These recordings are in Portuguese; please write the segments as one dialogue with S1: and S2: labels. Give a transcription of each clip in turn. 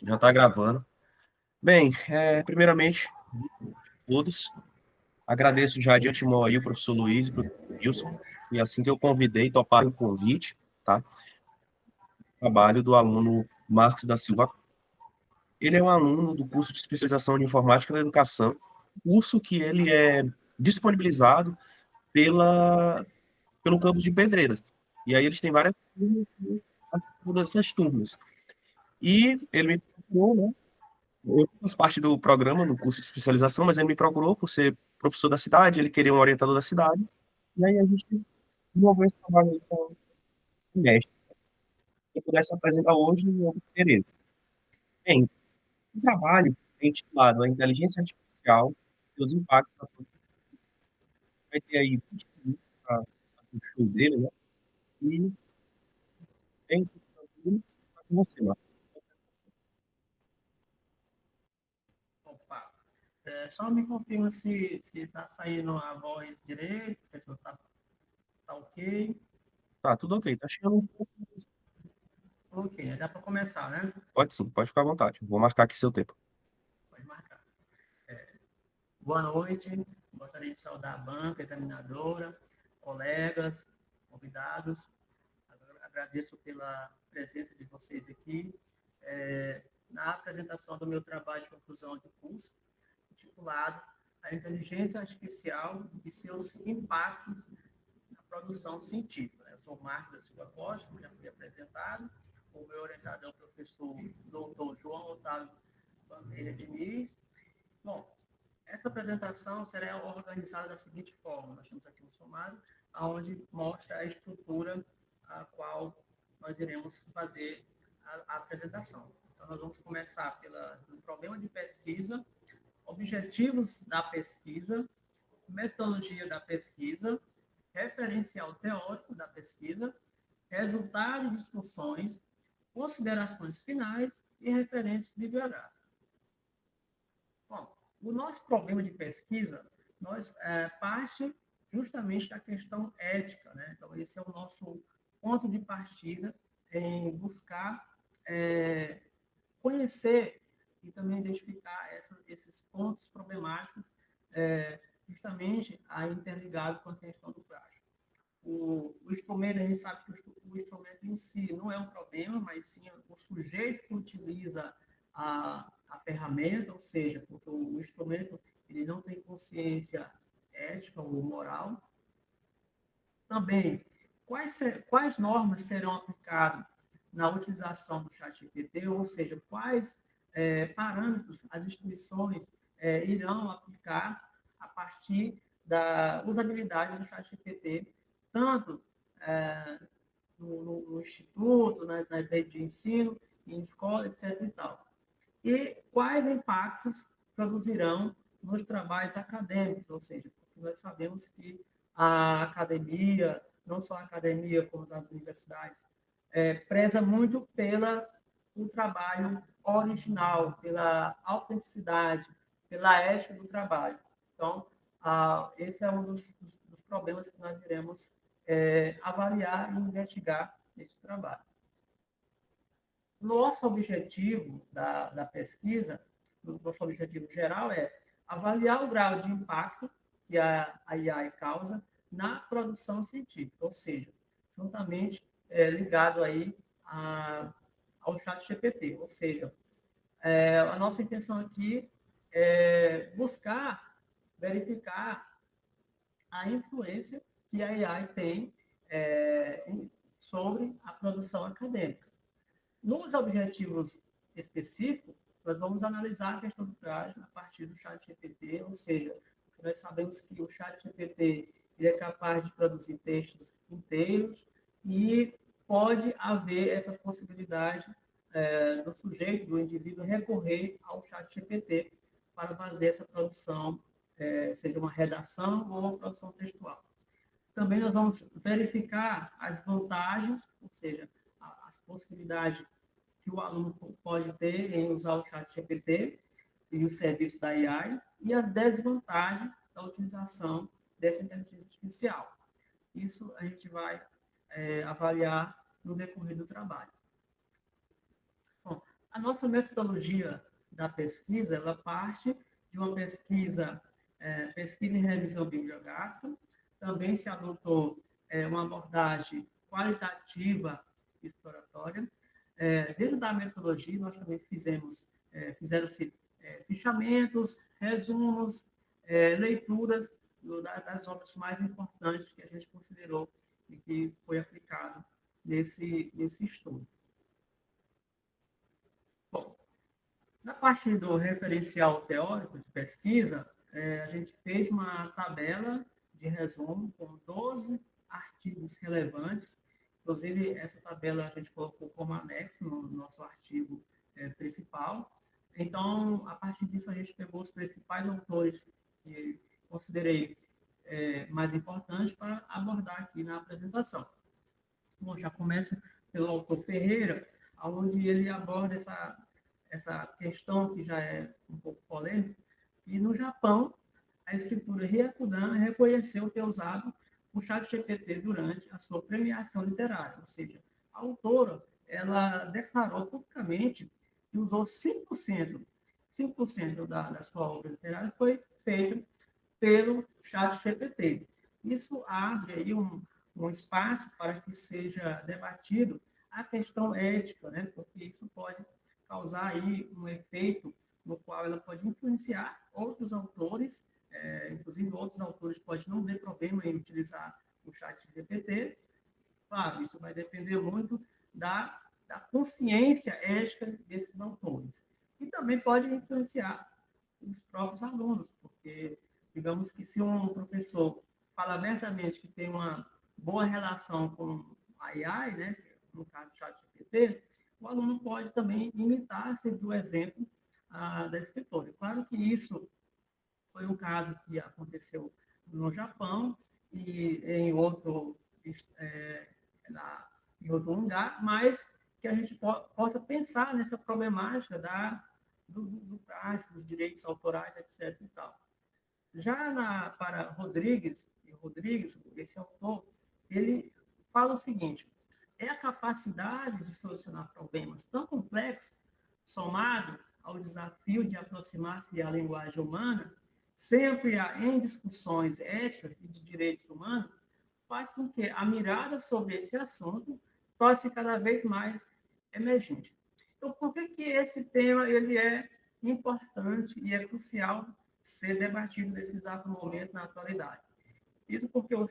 S1: Já está gravando. Bem, primeiramente, todos, agradeço já de antemão aí o professor Luiz e o professor Wilson, e assim que eu convidei, toparam o convite, tá? O trabalho do aluno Marcos da Silva. Ele é um aluno do curso de especialização de informática na educação, curso que ele é disponibilizado pelo campus de Pedreiras. E aí eles têm várias turmas, todas essas turmas. E ele me procurou, né? Eu faço parte do programa, do curso de especialização, mas ele me procurou por ser professor da cidade, ele queria um orientador da cidade, e aí a gente desenvolveu esse trabalho aí com o semestre. Se eu pudesse apresentar hoje, eu teria. Bem, o trabalho é intitulado A Inteligência Artificial, seus impactos na produção. Vai ter aí 20 minutos para o show dele, né? E bem, com você, Marcos.
S2: Opa, só me confirma se está saindo a voz direito, se tá ok.
S1: Tá, tudo ok, tá chegando um pouco.
S2: Ok, dá para começar, né?
S1: Pode sim, pode ficar à vontade. Vou marcar aqui seu tempo.
S2: Pode marcar. Boa noite, gostaria de saudar a banca examinadora, colegas, convidados. Agradeço pela presença de vocês aqui na apresentação do meu trabalho de conclusão de curso, intitulado A Inteligência Artificial e seus impactos na produção científica. Eu sou Marcos da Silva Costa, como já fui apresentado, o meu orientador é o professor Dr. João Otávio Bandeira Diniz. Bom, essa apresentação será organizada da seguinte forma: nós temos aqui um sumário, onde mostra a estrutura a qual nós iremos fazer a apresentação. Então, nós vamos começar pelo problema de pesquisa, objetivos da pesquisa, metodologia da pesquisa, referencial teórico da pesquisa, resultado de discussões, considerações finais e referências bibliográficas. Bom, o nosso problema de pesquisa parte justamente da questão ética, né? Então, esse é o nosso ponto de partida em buscar conhecer e também identificar esses pontos problemáticos, justamente interligado com a questão do plágio. O instrumento, a gente sabe que o instrumento em si não é um problema, mas sim o sujeito que utiliza a ferramenta, ou seja, porque o instrumento ele não tem consciência ética ou moral. Também, quais normas serão aplicadas na utilização do ChatGPT, ou seja, quais parâmetros as instituições irão aplicar a partir da usabilidade do ChatGPT, tanto no instituto, nas redes de ensino, em escola, etc. E tal. E quais impactos produzirão nos trabalhos acadêmicos, ou seja, porque nós sabemos que a academia, não só a academia, como as universidades, preza muito pelo trabalho original, pela autenticidade, pela ética do trabalho. Então, esse é um dos problemas que nós iremos avaliar e investigar nesse trabalho. Nosso objetivo da pesquisa, nosso objetivo geral é avaliar o grau de impacto que a AI causa na produção científica, ou seja, juntamente ligado aí ao ChatGPT, ou seja, a nossa intenção aqui é buscar verificar a influência que a AI tem sobre a produção acadêmica. Nos objetivos específicos, nós vamos analisar a questão do plágio a partir do ChatGPT, ou seja, nós sabemos que o ChatGPT é capaz de produzir textos inteiros e pode haver essa possibilidade do sujeito, do indivíduo, recorrer ao ChatGPT para fazer essa produção, seja uma redação ou uma produção textual. Também nós vamos verificar as vantagens, ou seja, as possibilidades que o aluno pode ter em usar o ChatGPT e o serviço da AI, e as desvantagens da utilização dessa inteligência artificial. Isso a gente vai avaliar no decorrer do trabalho. Bom, A nossa metodologia da pesquisa, ela parte de uma pesquisa em revisão bibliográfica. Também se adotou uma abordagem qualitativa exploratória. Dentro da metodologia, nós também fizeram-se fichamentos, resumos, leituras das obras mais importantes que a gente considerou e que foi aplicado nesse estudo. Bom, na parte do referencial teórico de pesquisa, a gente fez uma tabela de resumo com 12 artigos relevantes. Inclusive, essa tabela a gente colocou como anexo no nosso artigo principal. Então, a partir disso, a gente pegou os principais autores que considerei mais importantes para abordar aqui na apresentação. Bom, já começa pelo autor Ferreira, onde ele aborda essa questão que já é um pouco polêmica, e no Japão, a escritura Ryakudan reconheceu ter usado o ChatGPT durante a sua premiação literária, ou seja, a autora ela declarou publicamente que usou 5% da sua obra literária foi feita pelo ChatGPT. Isso abre aí um espaço para que seja debatido a questão ética, né? Porque isso pode causar aí um efeito no qual ela pode influenciar outros autores, inclusive outros autores podem não ter problema em utilizar o ChatGPT. Claro, isso vai depender muito da consciência ética desses autores. E também pode influenciar os próprios alunos, porque, digamos que se um professor fala abertamente que tem uma boa relação com a AI, né, no caso do ChatGPT, o aluno pode também imitar, seguir o exemplo da escritora. Claro que isso foi um caso que aconteceu no Japão e em outro lugar, mas que a gente possa pensar nessa problemática do plágio, dos direitos autorais, etc. E tal. Já para Rodrigues, esse autor, ele fala o seguinte: é a capacidade de solucionar problemas tão complexos, somado ao desafio de aproximar-se à linguagem humana, sempre em discussões éticas e de direitos humanos, faz com que a mirada sobre esse assunto torne-se cada vez mais emergente. Então, por que esse tema ele é importante e é crucial ser debatido nesse exato momento na atualidade? Isso porque o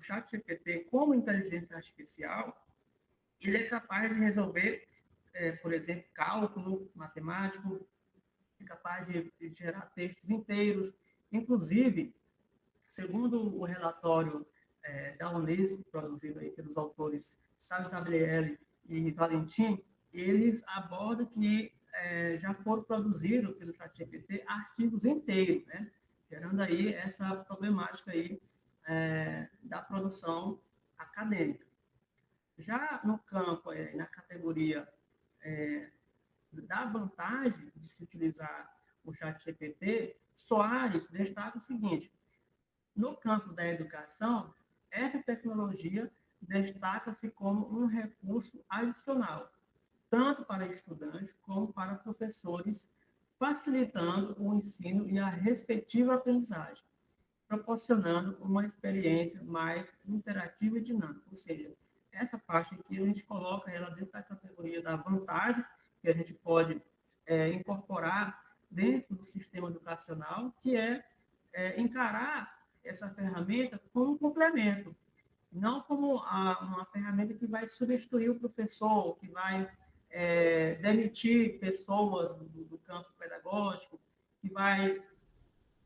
S2: ChatGPT, como inteligência artificial, ele é capaz de resolver, por exemplo, cálculo matemático, é capaz de gerar textos inteiros. Inclusive, segundo o relatório da Unesco, produzido aí pelos autores Sávio Gabriele e Valentim, eles abordam que já foram produzidos pelo ChatGPT artigos inteiros, né? Gerando aí essa problemática aí da produção acadêmica. Já no campo, na categoria da vantagem de se utilizar o ChatGPT, Soares destaca o seguinte: no campo da educação, essa tecnologia destaca-se como um recurso adicional, tanto para estudantes como para professores, facilitando o ensino e a respectiva aprendizagem, proporcionando uma experiência mais interativa e dinâmica. Ou seja, essa parte aqui a gente coloca ela dentro da categoria da vantagem, que a gente pode incorporar dentro do sistema educacional, que encarar essa ferramenta como um complemento, não como uma ferramenta que vai substituir o professor, que vai demitir pessoas do campo pedagógico, que vai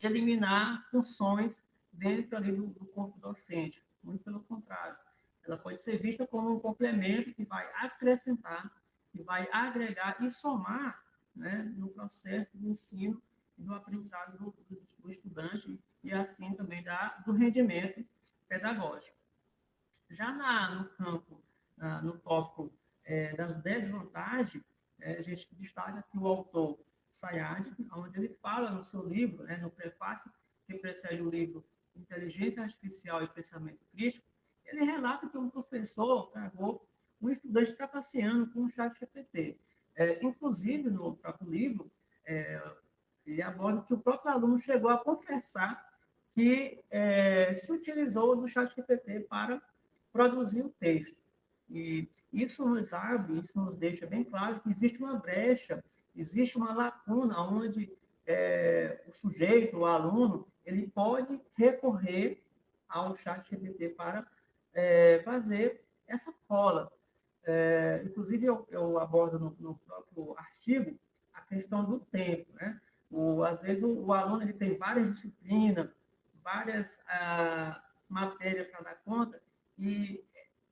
S2: eliminar funções dentro ali do corpo docente. Muito pelo contrário. Ela pode ser vista como um complemento que vai acrescentar, que vai agregar e somar, né, no processo do ensino e do aprendizado do estudante e assim também do rendimento pedagógico. Já no campo, no tópico das desvantagens, a gente destaca que o autor Sayad, onde ele fala no seu livro, no prefácio que precede o livro Inteligência Artificial e Pensamento Crítico, ele relata que um professor pegou um estudante trapaceando com o ChatGPT. Inclusive, no próprio livro, ele aborda que o próprio aluno chegou a confessar que se utilizou do ChatGPT para produzir o texto. E isso nos abre, isso nos deixa bem claro que existe uma brecha, existe uma lacuna onde o sujeito, o aluno, ele pode recorrer ao ChatGPT para fazer essa cola. Inclusive, eu abordo no próprio artigo a questão do tempo, né? Às vezes, o aluno ele tem várias disciplinas, várias matérias para dar conta, e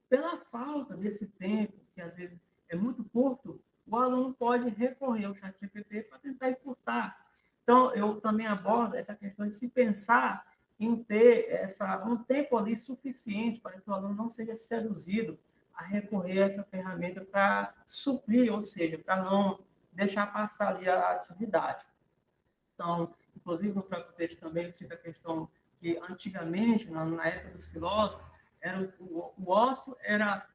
S2: pela falta desse tempo, que às vezes é muito curto, o aluno pode recorrer ao ChatGPT para tentar encurtar. Então, eu também abordo essa questão de se pensar em ter um tempo ali suficiente para que o aluno não seja seduzido a recorrer a essa ferramenta para suprir, ou seja, para não deixar passar ali a atividade. Então, inclusive no próprio texto também eu cito a questão que antigamente, na época dos filósofos, o ócio era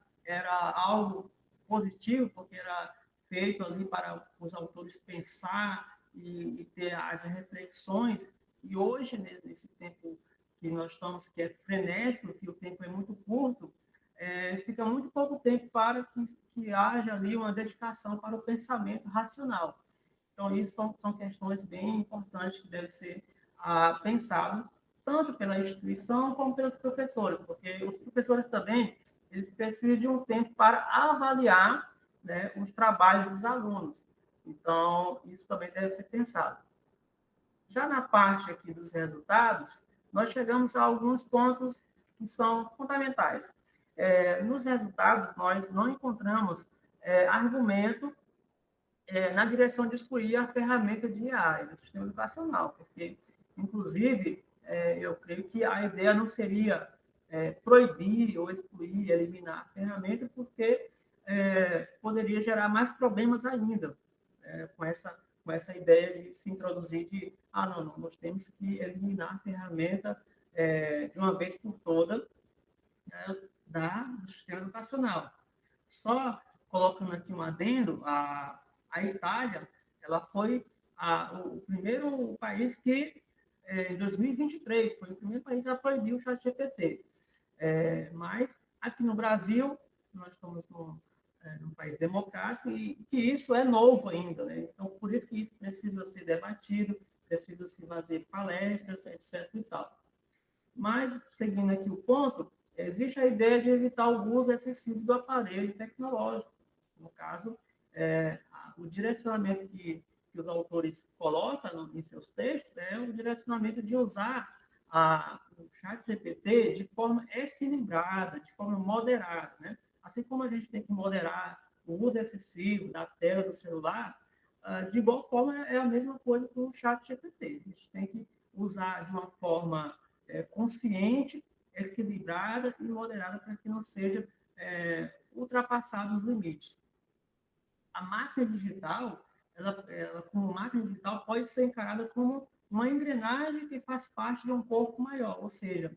S2: algo positivo, porque era feito ali para os autores pensar e ter as reflexões. E hoje, nesse tempo que nós estamos, que é frenético, que o tempo é muito curto, fica muito pouco tempo para que haja ali uma dedicação para o pensamento racional. Então, isso são questões bem importantes que devem ser pensadas, tanto pela instituição como pelos professores, porque os professores também eles precisam de um tempo para avaliar, né, os trabalhos dos alunos. Então, isso também deve ser pensado. Já na parte aqui dos resultados, nós chegamos a alguns pontos que são fundamentais. Nos resultados, nós não encontramos argumento na direção de excluir a ferramenta de AI do sistema educacional, porque, inclusive, eu creio que a ideia não seria proibir ou excluir, eliminar a ferramenta, porque poderia gerar mais problemas ainda com essa ideia de se introduzir não, nós temos que eliminar a ferramenta de uma vez por toda, né, do sistema educacional. Só colocando aqui um adendo, a Itália, ela foi o primeiro país que, em 2023, foi o primeiro país a proibir o ChatGPT. Mas, aqui no Brasil, nós estamos num país democrático e que isso é novo ainda, né? Então, por isso que isso precisa ser debatido, precisa se fazer palestras, etc. e tal. Mas, seguindo aqui o ponto, existe a ideia de evitar o uso excessivo do aparelho tecnológico. No caso, o direcionamento que os autores colocam em seus textos é o direcionamento de usar o ChatGPT de forma equilibrada, de forma moderada, né? Assim como a gente tem que moderar o uso excessivo da tela do celular, de igual forma é a mesma coisa com o ChatGPT. A gente tem que usar de uma forma consciente, equilibrada e moderada para que não seja ultrapassado os limites. A máquina digital, como máquina digital, pode ser encarada como uma engrenagem que faz parte de um corpo maior, ou seja,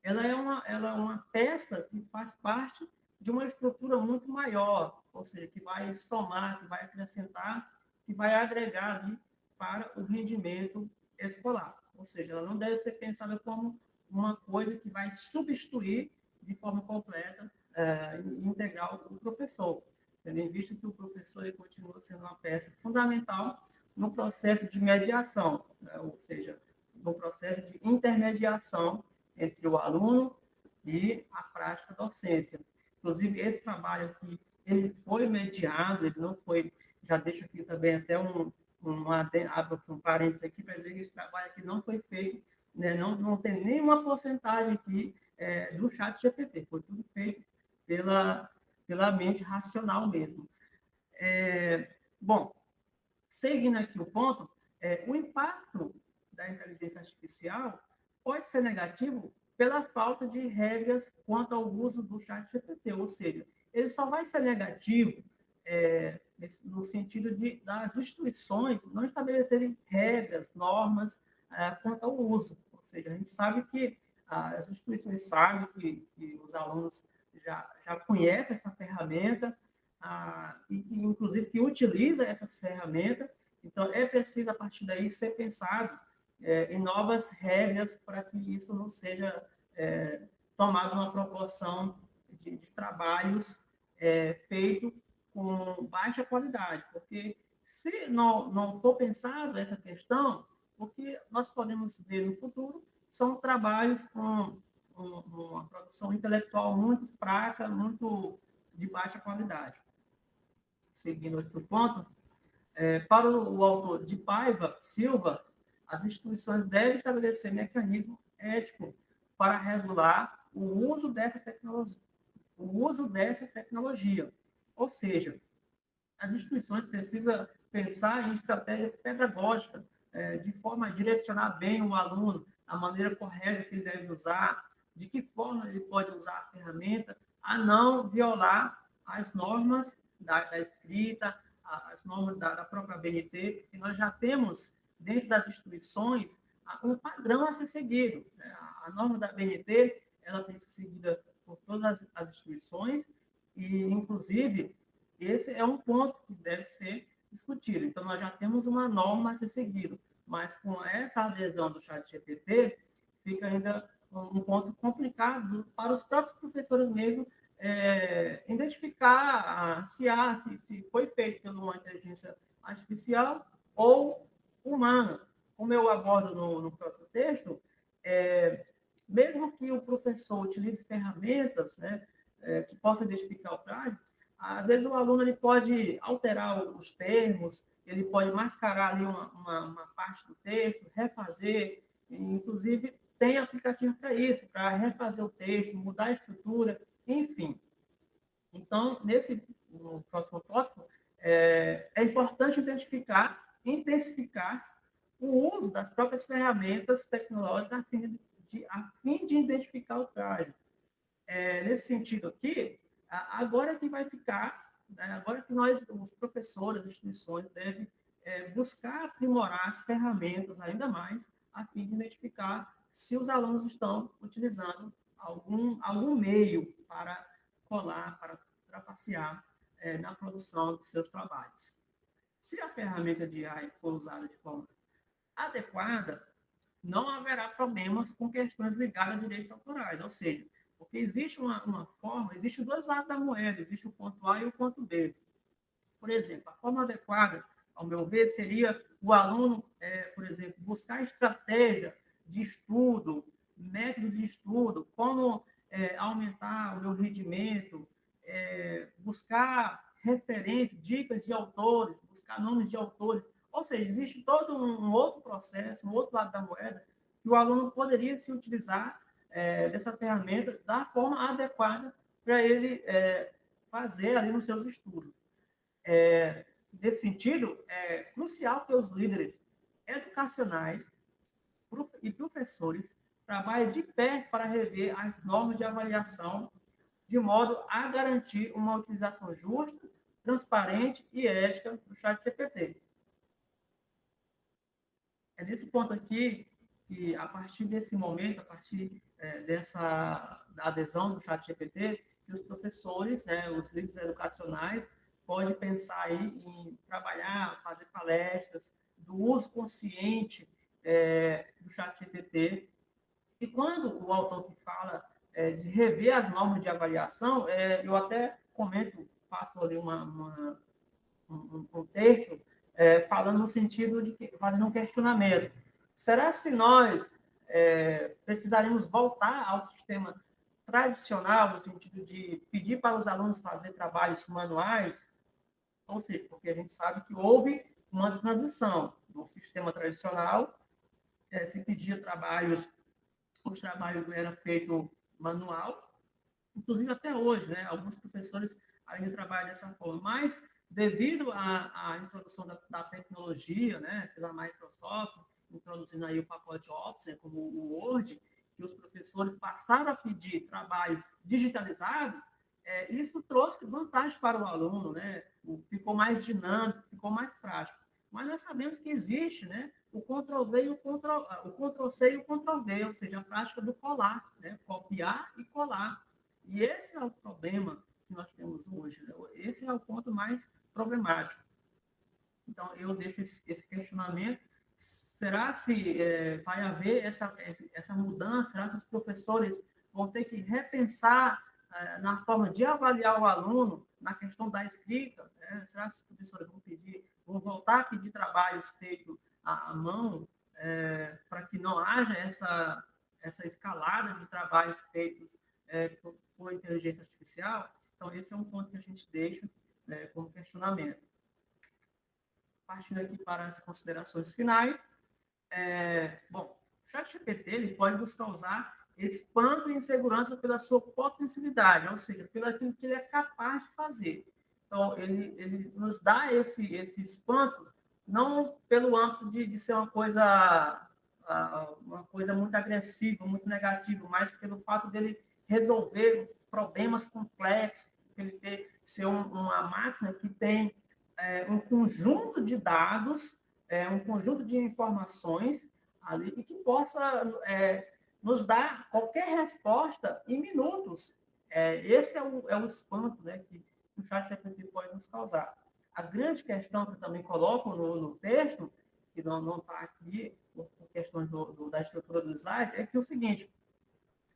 S2: ela é uma peça que faz parte de uma estrutura muito maior, ou seja, que vai somar, que vai acrescentar, que vai agregar ali para o rendimento escolar. Ou seja, ela não deve ser pensada como uma coisa que vai substituir de forma completa e integral o professor, tendo visto que o professor ele continua sendo uma peça fundamental no processo de mediação, né? Ou seja, no processo de intermediação entre o aluno e a prática docência. Inclusive, esse trabalho aqui, ele foi mediado, ele não foi, já deixo aqui também até abro um parênteses aqui para dizer que esse trabalho aqui não foi feito, né, não tem nenhuma porcentagem aqui do chat GPT, foi tudo feito pela mente racional mesmo. Bom, seguindo aqui o ponto, o impacto da inteligência artificial pode ser negativo pela falta de regras quanto ao uso do chat GPT, ou seja, ele só vai ser negativo no sentido das instituições não estabelecerem regras, normas quanto ao uso. Ou seja, a gente sabe que as instituições sabem que os alunos já conhecem essa ferramenta, e que, inclusive, que utiliza essas ferramentas. Então, é preciso, a partir daí, ser pensado em novas regras para que isso não seja tomado uma proporção de trabalhos feitos com baixa qualidade, porque se não for pensado essa questão, o que nós podemos ver no futuro são trabalhos com uma produção intelectual muito fraca, muito de baixa qualidade. Seguindo outro ponto, para o autor de Paiva Silva, as instituições devem estabelecer mecanismo ético para regular o uso dessa tecnologia. Ou seja, as instituições precisam pensar em estratégia pedagógica, de forma a direcionar bem o aluno, a maneira correta que ele deve usar, de que forma ele pode usar a ferramenta, a não violar as normas da escrita, as normas da própria BNT, que nós já temos dentro das instituições um padrão a ser seguido. A norma da BNT ela tem que ser seguida por todas as instituições e, inclusive, esse é um ponto que deve ser discutido. Então, nós já temos uma norma a ser seguida, mas com essa adesão do ChatGPT, fica ainda um ponto complicado para os próprios professores mesmo identificar se foi feito por uma inteligência artificial ou humana. Como eu abordo no próprio texto, mesmo que o professor utilize ferramentas, né, que possam identificar o plágio, às vezes o aluno ele pode alterar os termos, ele pode mascarar ali uma parte do texto, refazer, inclusive tem aplicativo para isso, para refazer o texto, mudar a estrutura, enfim. Então, no próximo tópico, é importante intensificar o uso das próprias ferramentas tecnológicas a fim de identificar o plágio. Nesse sentido aqui, agora que vai ficar, né, agora que nós, os professores, as instituições, devem buscar aprimorar as ferramentas ainda mais, a fim de identificar se os alunos estão utilizando algum meio para colar, para trapacear na produção dos seus trabalhos. Se a ferramenta de AI for usada de forma adequada, não haverá problemas com questões ligadas a direitos autorais, ou seja, porque existe uma forma, existe dois lados da moeda, existe o ponto A e o ponto B. Por exemplo, a forma adequada, ao meu ver, seria o aluno, por exemplo, buscar estratégia de estudo, método de estudo, como aumentar o meu rendimento, buscar referências, dicas de autores, buscar nomes de autores. Ou seja, existe todo um outro processo, um outro lado da moeda, que o aluno poderia se utilizar dessa ferramenta da forma adequada para ele fazer ali nos seus estudos. Nesse sentido, é crucial que os líderes educacionais e professores trabalhem de perto para rever as normas de avaliação, de modo a garantir uma utilização justa, transparente e ética do ChatGPT. É nesse ponto aqui que, a partir desse momento, a partir da adesão do ChatGPT, que os professores, né, os líderes educacionais, podem pensar aí em trabalhar, fazer palestras do uso consciente do ChatGPT. E quando o autor que fala de rever as normas de avaliação, eu até comento, faço ali um texto falando no sentido de fazendo um questionamento. Será se nós precisaríamos voltar ao sistema tradicional, no sentido de pedir para os alunos fazer trabalhos manuais? Ou seja, porque a gente sabe que houve uma transição. No sistema tradicional, se pedia trabalhos, os trabalhos eram feitos manual, inclusive até hoje, né? Alguns professores ainda trabalham dessa forma, mas devido à introdução da tecnologia, né, pela Microsoft, introduzindo aí o pacote Office, como o Word, que os professores passaram a pedir trabalhos digitalizados, isso trouxe vantagem para o aluno, né? Ficou mais dinâmico, ficou mais prático. Mas nós sabemos que existe, né, o Ctrl+V e o Ctrl+C e o Ctrl+V, ou seja, a prática do colar, né? Copiar e colar. E esse é o problema que nós temos hoje. Né? Esse é o ponto mais problemático. Então, eu deixo esse questionamento. Será se vai haver essa mudança? Será que os professores vão ter que repensar na forma de avaliar o aluno, na questão da escrita? Né? Será que os professores vão voltar a pedir trabalhos feitos à mão, para que não haja essa escalada de trabalhos feitos por inteligência artificial? Então, esse é um ponto que a gente deixa como questionamento. Partindo aqui para as considerações finais. Bom, o ChatGPT ele pode nos causar espanto e insegurança pela sua potencialidade, ou seja, pelo aquilo que ele é capaz de fazer. Então, ele nos dá esse espanto, não pelo âmbito de ser uma coisa muito agressiva, muito negativa, mas pelo fato dele resolver problemas complexos, ele ser uma máquina que tem um conjunto de dados, um conjunto de informações ali e que possa nos dar qualquer resposta em minutos. Esse é o espanto, né, que o ChatGPT pode nos causar. A grande questão que eu também coloco no texto, que não está aqui por questões da estrutura do slide, é que é o seguinte: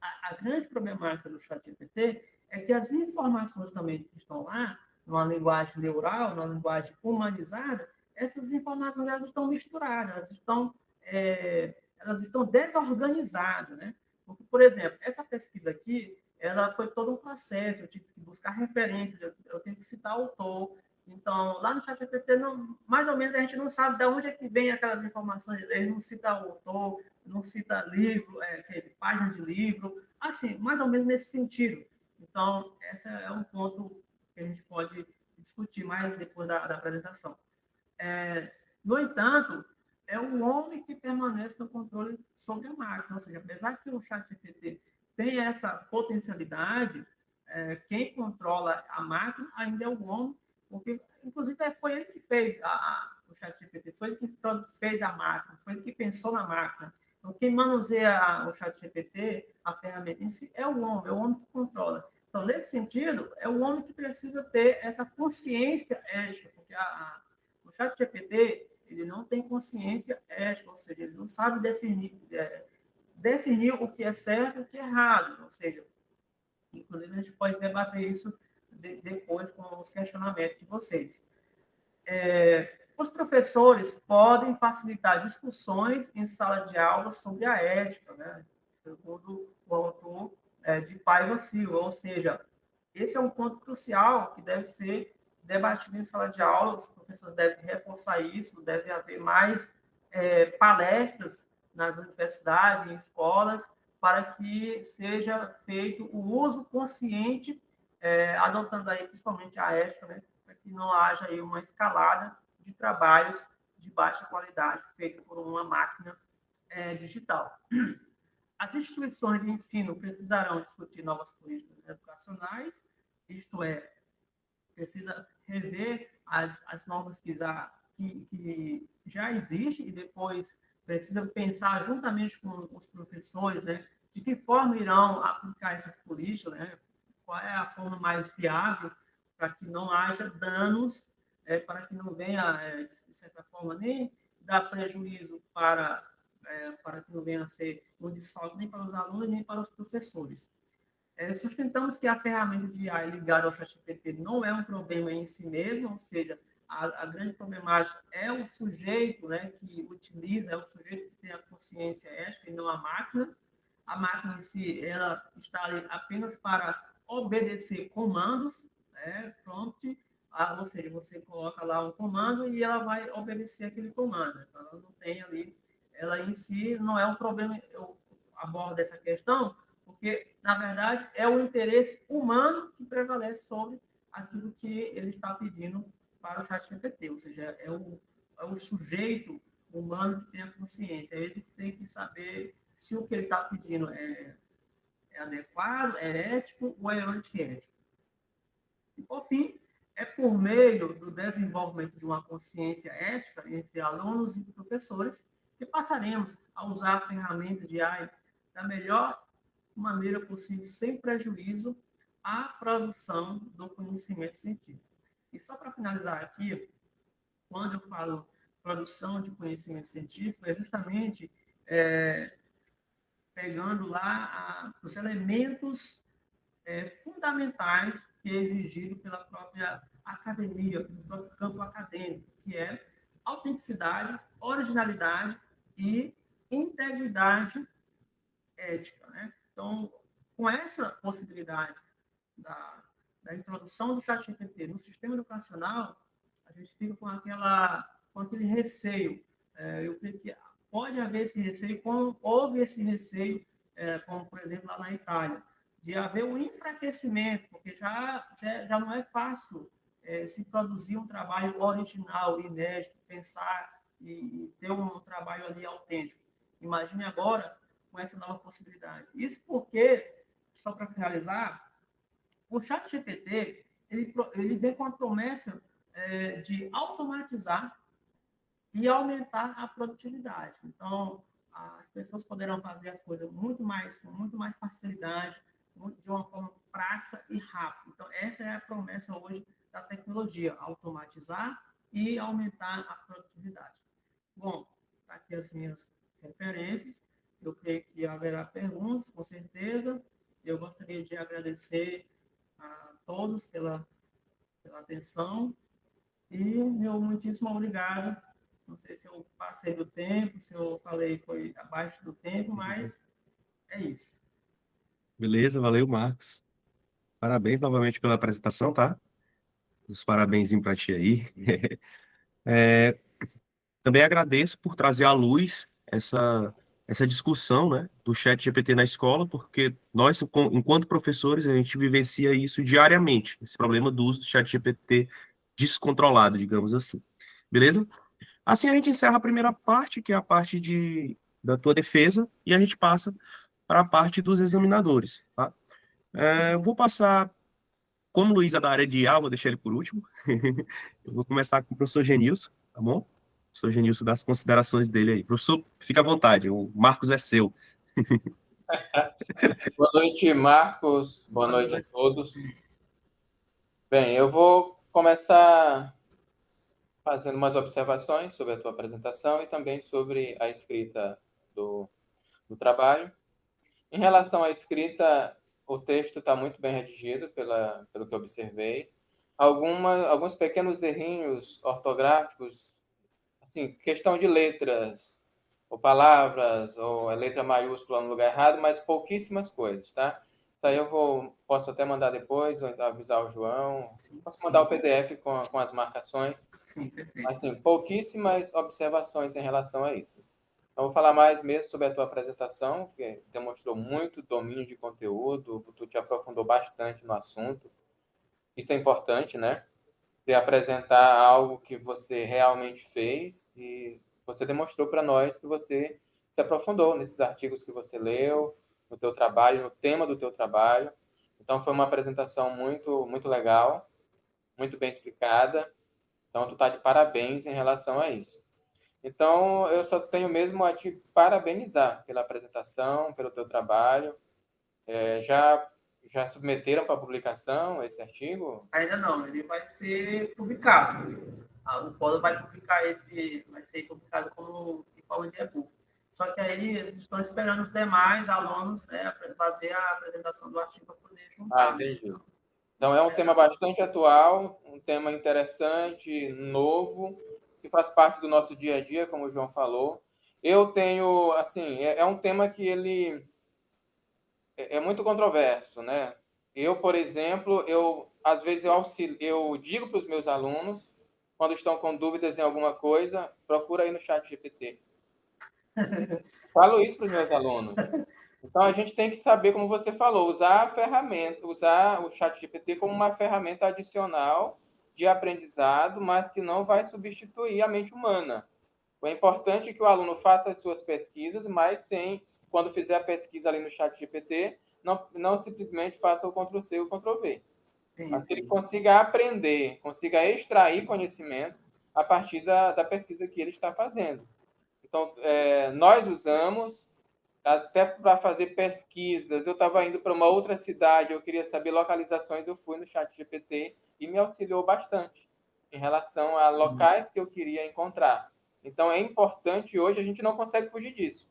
S2: a grande problemática do ChatGPT é que as informações também que estão lá, numa linguagem neural, numa linguagem humanizada, essas informações elas estão misturadas, elas estão desorganizadas, né? Porque, por exemplo, essa pesquisa aqui, ela foi todo um processo, eu tive que buscar referências, eu tenho que citar autor. Então, lá no ChatGPT, mais ou menos a gente não sabe de onde é que vem aquelas informações, ele não cita o autor, não cita livro, página de livro, assim, mais ou menos nesse sentido. Então, esse é um ponto que a gente pode discutir mais depois da apresentação. No entanto, é o homem que permanece no controle sobre a máquina, ou seja, apesar que o ChatGPT tem essa potencialidade, quem controla a máquina ainda é o homem, porque, inclusive, foi ele que fez o ChatGPT, foi ele que fez a máquina, foi ele que pensou na máquina. Então, quem manuseia o ChatGPT, a ferramenta em si, é o homem que controla. Então, nesse sentido, é o homem que precisa ter essa consciência ética, porque o ChatGPT ele não tem consciência ética, ou seja, ele não sabe discernir o que é certo e o que é errado, ou seja, inclusive a gente pode debater isso depois com os questionamentos de vocês. Os professores podem facilitar discussões em sala de aula sobre a ética, né? Segundo o autor de Paiva Silva, ou seja, esse é um ponto crucial que deve ser debatido em sala de aula, os professores devem reforçar isso, deve haver mais palestras nas universidades, em escolas, para que seja feito o uso consciente, adotando aí principalmente a ética, né, para que não haja aí uma escalada de trabalhos de baixa qualidade feito por uma máquina digital. As instituições de ensino precisarão discutir novas políticas educacionais, isto é, precisa rever as normas que já existem e depois precisa pensar juntamente com os professores, né, de que forma irão aplicar essas políticas, né, qual é a forma mais viável para que não haja danos, para que não venha, de certa forma, nem dar prejuízo para que não venha a ser um desfalque nem para os alunos nem para os professores. Sustentamos que a ferramenta de AI ligada ao ChatGPT não é um problema em si mesmo, ou seja, a grande problemática é o sujeito, né, que utiliza, é o sujeito que tem a consciência ética e não a máquina. A máquina em si, ela está ali apenas para obedecer comandos, né, prompt, ou seja, você coloca lá um comando e ela vai obedecer aquele comando. Então, ela não tem ali, ela em si não é um problema, eu abordo essa questão, porque, na verdade, é o interesse humano que prevalece sobre aquilo que ele está pedindo para o ChatGPT, ou seja, é o sujeito humano que tem a consciência, ele que tem que saber se o que ele está pedindo é adequado, é ético ou é antiético. E, por fim, é por meio do desenvolvimento de uma consciência ética entre alunos e professores que passaremos a usar a ferramenta de AI da melhor maneira possível, sem prejuízo à produção do conhecimento científico. E só para finalizar aqui, quando eu falo produção de conhecimento científico, é justamente pegando lá os elementos fundamentais que é exigido pela própria academia, pelo próprio campo acadêmico, que é autenticidade, originalidade e integridade ética. Né? Então, com essa possibilidade da introdução do ChatGPT no sistema educacional, a gente fica com aquele receio. Eu creio que pode haver esse receio, como houve esse receio, como, por exemplo, lá na Itália, de haver um enfraquecimento, porque já não é fácil se produzir um trabalho original, inédito, pensar e ter um trabalho ali autêntico. Imagine agora com essa nova possibilidade. Isso porque, só para finalizar, o ChatGPT ele vem com a promessa de automatizar e aumentar a produtividade. Então, as pessoas poderão fazer as coisas com muito mais facilidade, de uma forma prática e rápida. Então, essa é a promessa hoje da tecnologia, automatizar e aumentar a produtividade. Bom, aqui as minhas referências. Eu creio que haverá perguntas, com certeza. Eu gostaria de agradecer a todos pela atenção e meu muitíssimo obrigado. Não sei se eu passei do tempo, se eu falei foi abaixo do tempo, mas é isso.
S1: Beleza, valeu, Marcos. Parabéns novamente pela apresentação, tá? Os parabéns para ti aí. Também agradeço por trazer à luz essa discussão, né, do chat GPT na escola, porque nós, enquanto professores, a gente vivencia isso diariamente, esse problema do uso do chat GPT descontrolado, digamos assim. Beleza? Assim a gente encerra a primeira parte, que é a parte da tua defesa, e a gente passa para a parte dos examinadores, tá? Eu vou passar, como o Luiz é da área de IA, vou deixar ele por último. Eu vou começar com o professor Genilson, tá bom? O professor Genilson dá as considerações dele aí. Professor, fica à vontade, o Marcos é seu.
S3: Boa noite, Marcos. Boa noite a todos. Bem, eu vou começar fazendo umas observações sobre a tua apresentação e também sobre a escrita do trabalho. Em relação à escrita, o texto está muito bem redigido, pelo que eu observei. Alguns pequenos errinhos ortográficos, assim, questão de letras, ou palavras, ou a letra maiúscula no lugar errado, mas pouquíssimas coisas, tá? Isso aí posso até mandar depois, ou então avisar o João. Posso mandar o PDF com as marcações.
S2: Sim, perfeito.
S3: Assim, pouquíssimas observações em relação a isso. Então, vou falar mais mesmo sobre a tua apresentação, que demonstrou muito domínio de conteúdo, tu te aprofundou bastante no assunto. Isso é importante, né? Você apresentar algo que você realmente fez e você demonstrou para nós que você se aprofundou nesses artigos que você leu, no teu trabalho, no tema do teu trabalho. Então, foi uma apresentação muito, muito legal, muito bem explicada. Então, tu tá de parabéns em relação a isso. Então, eu só tenho mesmo a te parabenizar pela apresentação, pelo teu trabalho. Já submeteram para publicação esse artigo?
S2: Ainda não, ele vai ser publicado. O Polo vai publicar vai ser publicado em forma de e-book. Só que aí eles estão esperando os demais alunos fazer a apresentação do artigo para poder juntar.
S3: Entendi. Então, é um tema bastante atual, um tema interessante, novo, que faz parte do nosso dia a dia, como o João falou. Eu tenho, assim, é um tema que ele é muito controverso, né? Eu, por exemplo, às vezes eu digo para os meus alunos, quando estão com dúvidas em alguma coisa, procura aí no chat GPT. Falo isso para os meus alunos. Então, a gente tem que saber, como você falou, usar a ferramenta, usar o chat GPT como uma ferramenta adicional de aprendizado, mas que não vai substituir a mente humana. É importante que o aluno faça as suas pesquisas, mas quando fizer a pesquisa ali no chat GPT, não simplesmente faça o Ctrl+C ou Ctrl+V. Mas que ele consiga aprender, consiga extrair conhecimento a partir da pesquisa que ele está fazendo. Então, nós usamos, até para fazer pesquisas. Eu estava indo para uma outra cidade, eu queria saber localizações, eu fui no ChatGPT e me auxiliou bastante em relação a locais que eu queria encontrar. Então, é importante hoje, a gente não consegue fugir disso.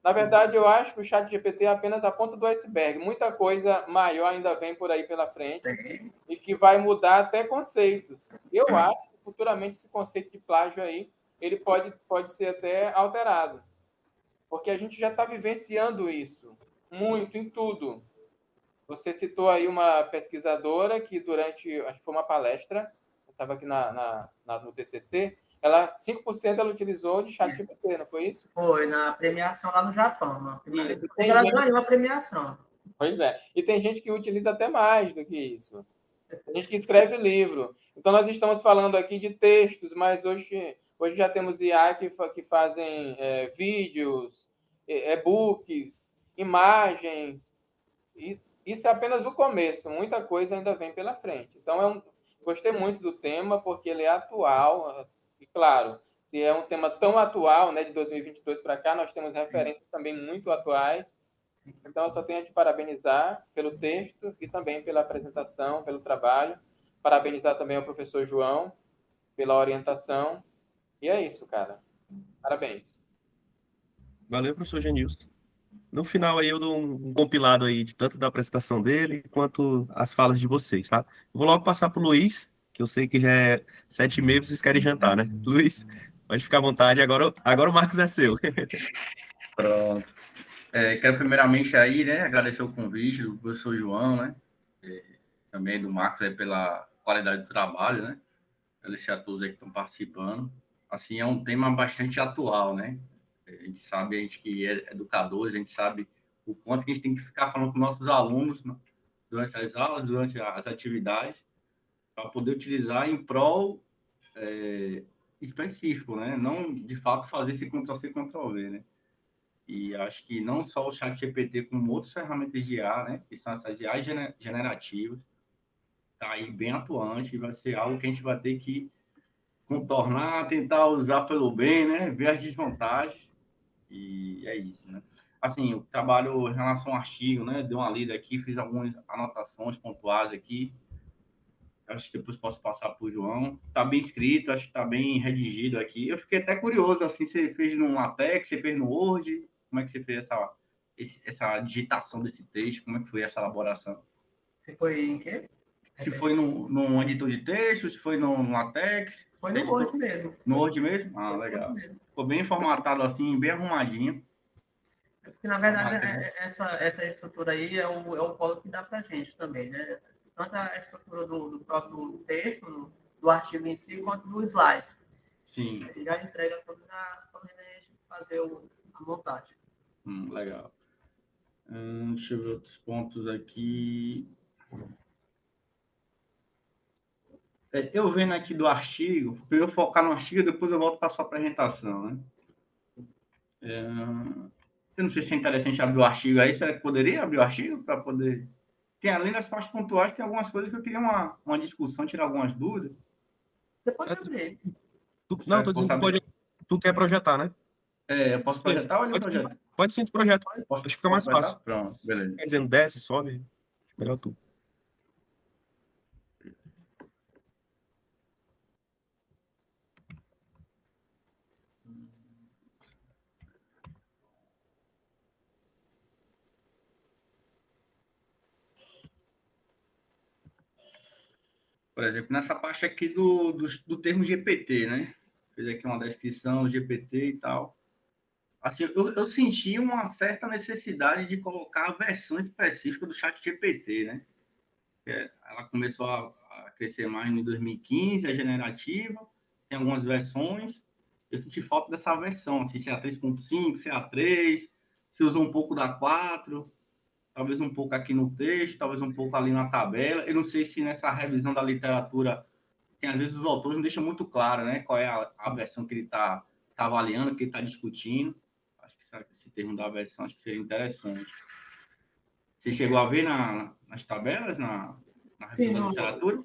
S3: Na verdade, eu acho que o ChatGPT é apenas a ponta do iceberg. Muita coisa maior ainda vem por aí pela frente e que vai mudar até conceitos. Eu acho que futuramente esse conceito de plágio aí, ele pode ser até alterado. Porque a gente já está vivenciando isso muito em tudo. Você citou aí uma pesquisadora que durante, acho que foi uma palestra, eu estava aqui no TCC, 5% ela utilizou de ChatGPT, não foi isso?
S2: Foi, na premiação lá no Japão. Ela ganhou a premiação.
S3: Pois é. E tem gente que utiliza até mais do que isso. Tem gente que escreve livro. Então, nós estamos falando aqui de textos, mas hoje já temos IA que fazem vídeos, e-books, imagens. E isso é apenas o começo. Muita coisa ainda vem pela frente. Então, gostei muito do tema, porque ele é atual. E, claro, se é um tema tão atual, né, de 2022 para cá, nós temos referências também muito atuais. Então, eu só tenho a te parabenizar pelo texto e também pela apresentação, pelo trabalho. Parabenizar também ao professor João pela orientação. E é isso, cara. Parabéns.
S1: Valeu, professor Genilson. No final aí eu dou um compilado aí de tanto da apresentação dele quanto as falas de vocês, tá? Vou logo passar pro Luiz, que eu sei que já é 7h30, vocês querem jantar, né? Luiz, pode ficar à vontade, agora o Marcos é seu.
S4: Pronto. Quero primeiramente aí, né, agradecer o convite do professor João, né, também do Marcos pela qualidade do trabalho, né, agradecer a todos aí que estão participando. Assim, é um tema bastante atual, né, a gente que é educador, a gente sabe o quanto que a gente tem que ficar falando com nossos alunos, né, durante as aulas, durante as atividades, para poder utilizar em prol específico, né, não de fato fazer esse Ctrl-C, Ctrl-V, né. E acho que não só o ChatGPT, como outras ferramentas de IA, né, que são essas IA generativas, está aí bem atuante, vai ser algo que a gente vai ter que contornar, tentar usar pelo bem, né, ver as desvantagens, e é isso, né. Assim, eu trabalho em relação ao artigo, né, dei uma lida aqui, fiz algumas anotações pontuais aqui, acho que depois posso passar para o João. Está bem escrito, acho que está bem redigido aqui. Eu fiquei até curioso, assim, você fez no LaTeX, você fez no Word, como é que você fez essa digitação desse texto, como é que foi essa elaboração?
S2: Você foi em quê?
S4: Se foi num editor de texto, se foi no LaTeX?
S2: Foi no Word mesmo.
S4: No Word mesmo? Ah, legal. Ficou bem formatado assim, bem arrumadinho.
S2: Porque, na verdade, essa estrutura aí é o polo que dá para a gente também, né? Tanto a estrutura do próprio texto, do artigo em si, quanto do slide.
S4: Sim.
S2: Ele já entrega toda a gente fazer a montagem.
S4: Legal. Deixa eu ver outros pontos aqui. Eu vendo aqui do artigo, eu vou focar no artigo, depois eu volto para a sua apresentação, né? Eu não sei se é interessante abrir o artigo aí, você poderia abrir o artigo para poder... Tem, além das partes pontuais, tem algumas coisas que eu queria uma discussão, tirar algumas dúvidas.
S2: Você pode abrir.
S1: Não, tô dizendo que tu quer projetar, né?
S4: Eu posso projetar ou ele projeta?
S1: Pode sim, tu projeta.
S4: Acho
S1: que fica mais fácil.
S4: Pronto, beleza.
S1: Quer dizendo, desce, sobe, melhor tu.
S4: Por exemplo, nessa parte aqui do termo GPT, né? Fiz aqui uma descrição do GPT e tal. Assim, eu senti uma certa necessidade de colocar a versão específica do ChatGPT, né? Ela começou a crescer mais em 2015, a generativa, tem algumas versões. Eu senti falta dessa versão, assim, se é a 3.5, se é a 3, se usa um pouco da 4, talvez um pouco aqui no texto, talvez um pouco ali na tabela. Eu não sei se nessa revisão da literatura, tem, às vezes os autores não deixam muito claro, né, qual é a versão que ele está avaliando, que ele está discutindo. Acho que esse termo da versão acho que seria interessante. Você chegou a ver nas tabelas, na revisão da literatura?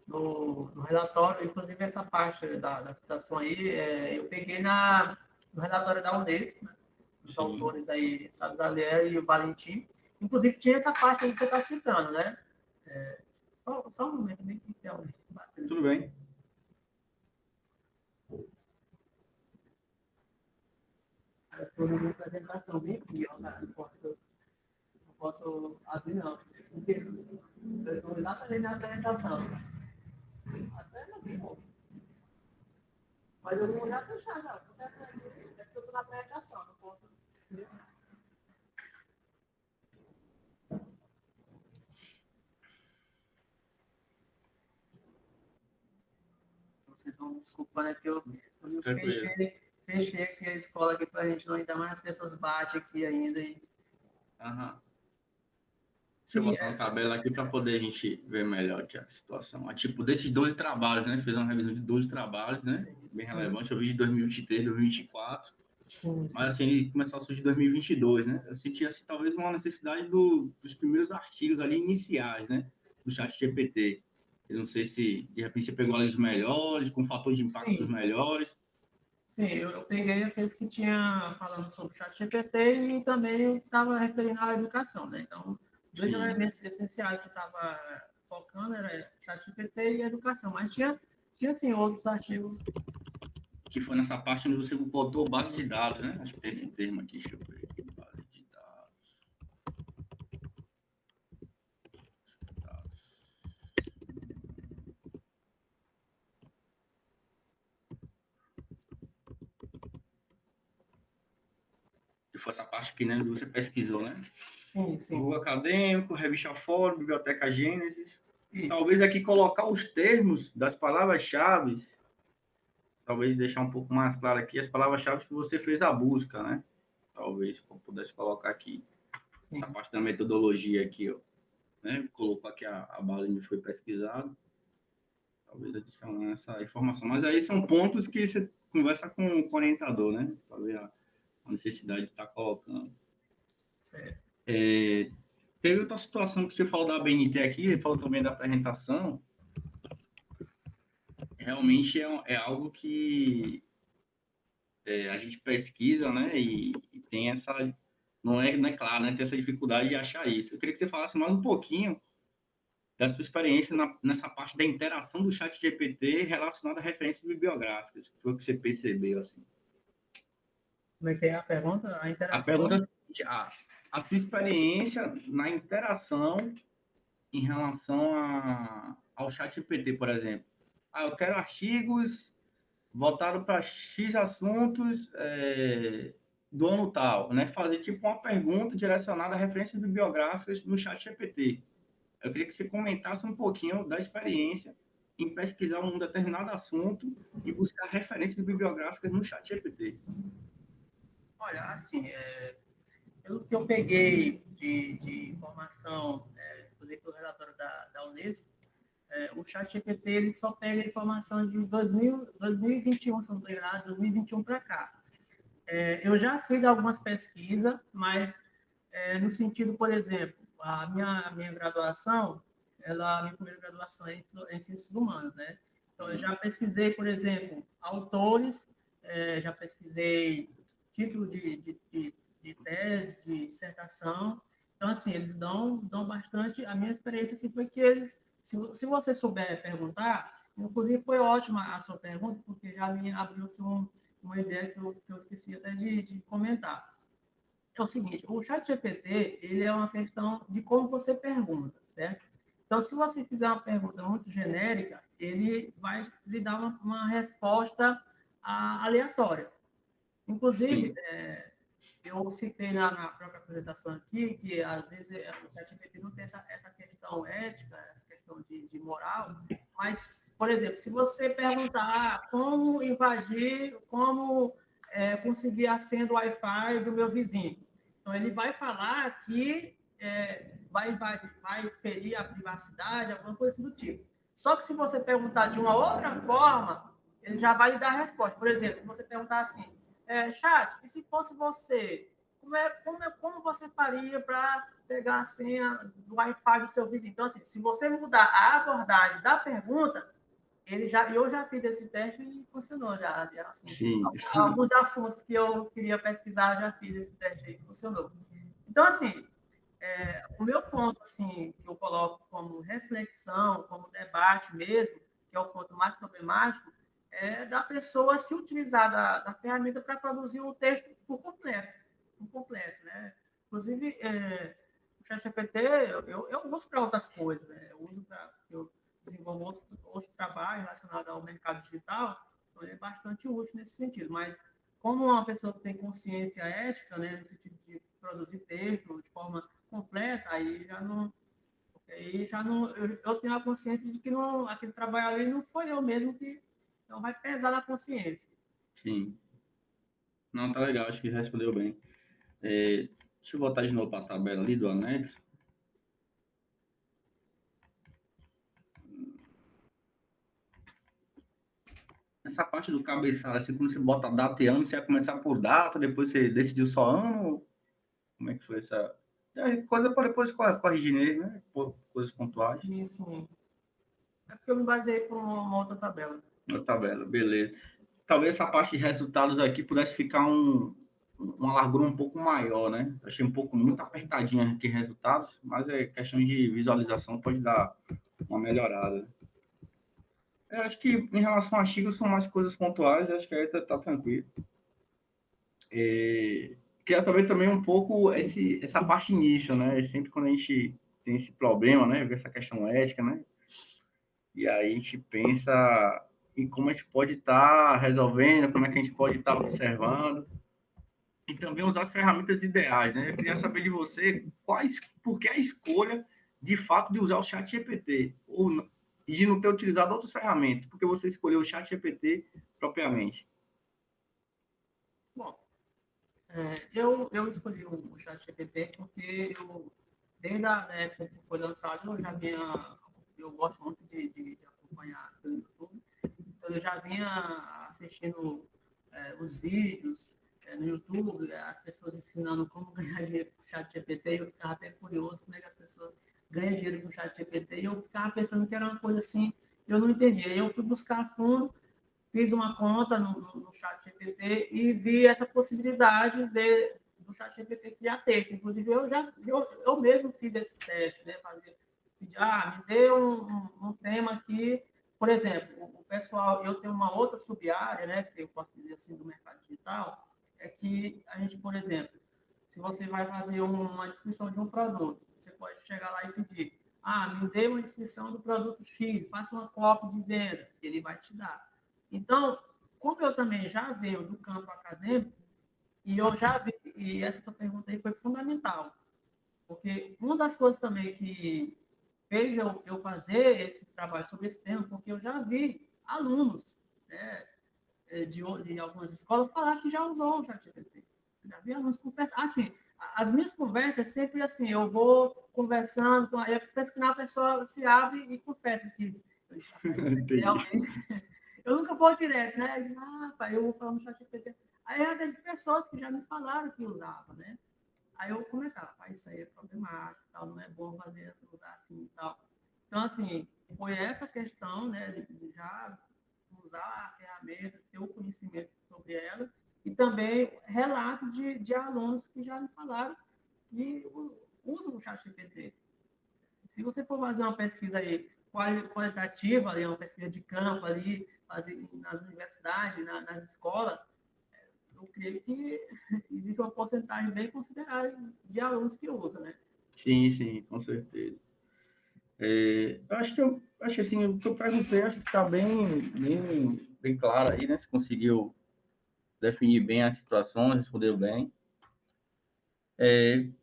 S2: No relatório, inclusive essa parte da citação aí, eu peguei no relatório da Unesco, né? os autores aí, Salazar e o Valentim. Inclusive, tinha essa parte aí que você está citando, né? Só um momento, bem que tem alguém.
S4: Tudo bem.
S2: Eu estou numa apresentação bem aqui, ó, cara. Não posso abrir, não. Porque eu estou exatamente na apresentação. Até não vi, pô. Mas eu não vou olhar fechar, não. É porque eu estou na apresentação, não posso. Vocês vão me desculpar, né? Porque eu fechei aqui a escola aqui pra gente não, ainda mais as pessoas batem aqui ainda. E...
S4: Deixa eu botar uma tabela aqui para poder a gente ver melhor aqui a situação. Tipo, desses 12 trabalhos, né? Fez uma revisão de 12 trabalhos, né? Bem relevante. Eu vi de 2023, 2024. Mas assim, ele começou a surgir em 2022, né? Eu senti assim, talvez uma necessidade dos primeiros artigos ali iniciais, né? Do ChatGPT. Eu não sei se de repente você pegou ali os melhores, com fator de impacto dos melhores.
S2: Sim, eu peguei aqueles que tinha falando sobre o ChatGPT e também estava referindo à educação, né? Então, dois elementos essenciais que eu estava focando era ChatGPT e educação, mas tinha sim outros artigos.
S4: Que foi nessa parte onde você botou base de dados, né? Acho que tem esse termo aqui, deixa eu ver aqui, base de dados. Que foi essa parte aqui, né? Onde você pesquisou, né?
S2: Sim.
S4: Google Acadêmico, Revista Fórum, Biblioteca Gênesis. Talvez aqui colocar os termos das palavras-chave, talvez deixar um pouco mais claro aqui as palavras-chave que você fez a busca, né? Talvez eu pudesse colocar aqui essa parte da metodologia aqui, ó, né? Colocou aqui a base onde foi pesquisado. Talvez adicionar essa informação. Mas aí são pontos que você conversa com o orientador, né? Para ver a necessidade de estar colocando.
S2: Certo.
S4: Teve outra situação que você falou da BNT aqui, falou também da apresentação. Realmente é algo que a gente pesquisa, né? E tem essa... Não é claro, né? Tem essa dificuldade de achar isso. Eu queria que você falasse mais um pouquinho da sua experiência nessa parte da interação do ChatGPT relacionada a referências bibliográficas. O que foi que você percebeu, assim?
S2: Como é que é a pergunta? A interação?
S4: A pergunta é a sua experiência na interação em relação ao ChatGPT, por exemplo. Eu quero artigos voltados para X assuntos do ano tal, né? Fazer tipo uma pergunta direcionada a referências bibliográficas no ChatGPT. Eu queria que você comentasse um pouquinho da experiência em pesquisar um determinado assunto e buscar referências bibliográficas no ChatGPT.
S2: Olha, assim, pelo que eu peguei de informação, inclusive pelo relatório da Unesco, o ChatGPT ele só pega informação de 2021, se não estou enganado, 2021 para cá. Eu já fiz algumas pesquisas, mas no sentido, por exemplo, a minha graduação, minha primeira graduação é em Ciências Humanas, né? Então, eu já pesquisei, por exemplo, autores, já pesquisei título de tese, de dissertação. Então, assim, eles dão bastante. A minha experiência assim, foi que eles, se você souber perguntar, inclusive foi ótima a sua pergunta, porque já me abriu aqui uma ideia que eu esqueci até de comentar. É o seguinte, o ChatGPT, ele é uma questão de como você pergunta, certo? Então, se você fizer uma pergunta muito genérica, ele vai lhe dar uma resposta aleatória. Inclusive, eu citei na própria apresentação aqui que, às vezes, o ChatGPT não tem essa questão ética, essa questão de moral, mas, por exemplo, se você perguntar como invadir, como conseguir a senha do Wi-Fi do meu vizinho, então ele vai falar que vai ferir a privacidade, alguma coisa assim do tipo. Só que se você perguntar de uma outra forma, ele já vai lhe dar a resposta. Por exemplo, se você perguntar assim, chat, e se fosse você, como você faria para pegar a senha do Wi-Fi do seu vizinho? Então, assim, se você mudar a abordagem da pergunta, eu já fiz esse teste e funcionou já assim.
S1: Sim.
S2: Alguns assuntos que eu queria pesquisar, eu já fiz esse teste aí, funcionou. Então, assim, o meu ponto, assim, que eu coloco como reflexão, como debate mesmo, que é o ponto mais problemático, é da pessoa se utilizar da ferramenta para produzir o texto por completo, né? Inclusive, o ChatGPT eu uso para outras coisas, né? Eu uso para eu desenvolvo outros trabalhos relacionados ao mercado digital, então ele é bastante útil nesse sentido, mas como uma pessoa que tem consciência ética, né, no sentido de produzir texto de forma completa, aí já não eu tenho a consciência de que não, aquele trabalho ali não foi eu mesmo que não vai pesar na consciência.
S4: Sim. Não, tá legal, acho que respondeu bem. Deixa eu voltar de novo para a tabela ali do anexo. Essa parte do cabeçalho, assim, quando você bota data e ano, você ia começar por data, depois você decidiu só ano? Como é que foi essa... coisa para depois corrigir nele, né? Coisas pontuais.
S2: Sim, sim. É porque eu me baseei por uma outra tabela.
S4: Na tabela, beleza. Talvez essa parte de resultados aqui pudesse ficar uma largura um pouco maior, né? Achei um pouco muito apertadinha aqui resultados, mas é questão de visualização, pode dar uma melhorada. Eu acho que em relação a artigos são mais coisas pontuais, acho que aí tá tranquilo. Queria saber também um pouco essa parte nicho, né? Sempre quando a gente tem esse problema, né? Essa questão ética, né? E aí a gente pensa em como a gente pode estar resolvendo, como é que a gente pode estar observando. E também usar as ferramentas ideais, né? Eu queria saber de você por que a escolha, de fato, de usar o ChatGPT e de não ter utilizado outras ferramentas, porque você escolheu o ChatGPT propriamente.
S2: Bom, eu escolhi o ChatGPT porque desde a época que foi lançado, eu gosto muito de acompanhar pelo YouTube, então eu já vinha assistindo os vídeos no YouTube, as pessoas ensinando como ganhar dinheiro com o ChatGPT, eu ficava até curioso como é que as pessoas ganham dinheiro com o ChatGPT, e eu ficava pensando que era uma coisa assim, eu não entendia. Eu fui buscar a fundo, fiz uma conta no ChatGPT e vi essa possibilidade do ChatGPT criar texto. Inclusive, eu mesmo fiz esse teste, né? Me dê um tema aqui. Por exemplo, o pessoal, eu tenho uma outra sub-área, né, que eu posso dizer assim, do mercado digital, é que a gente, por exemplo, se você vai fazer uma descrição de um produto, você pode chegar lá e pedir, me dê uma descrição do produto X, faça uma cópia de venda, ele vai te dar. Então, como eu também já venho do campo acadêmico, e eu já vi, e essa sua pergunta aí foi fundamental, porque uma das coisas também que fez eu fazer esse trabalho sobre esse tema, porque eu já vi alunos, né, de algumas escolas falar que já usou o ChatGPT. Já vi alunos conversar. Assim, as minhas conversas sempre assim, eu vou conversando, aí parece que a pessoa se abre e confessa que realmente. Eu nunca vou direto, né? Eu vou falar no ChatGPT. Aí já teve pessoas que já me falaram que usavam, né? Aí eu comentava, isso aí é problemático, tal, não é bom usar assim e tal. Então, assim, foi essa questão, né, de já usar a ferramenta, ter o conhecimento sobre ela, e também relatos de alunos que já me falaram que usam o ChatGPT. Se você for fazer uma pesquisa aí qualitativa, ali, uma pesquisa de campo ali, fazer nas universidades, nas escolas, eu creio que existe uma porcentagem bem considerável de alunos que usam, né?
S4: Sim, com certeza. Eu acho que assim, o que eu perguntei, acho que está bem claro aí, né? Você conseguiu definir bem as situações, respondeu bem.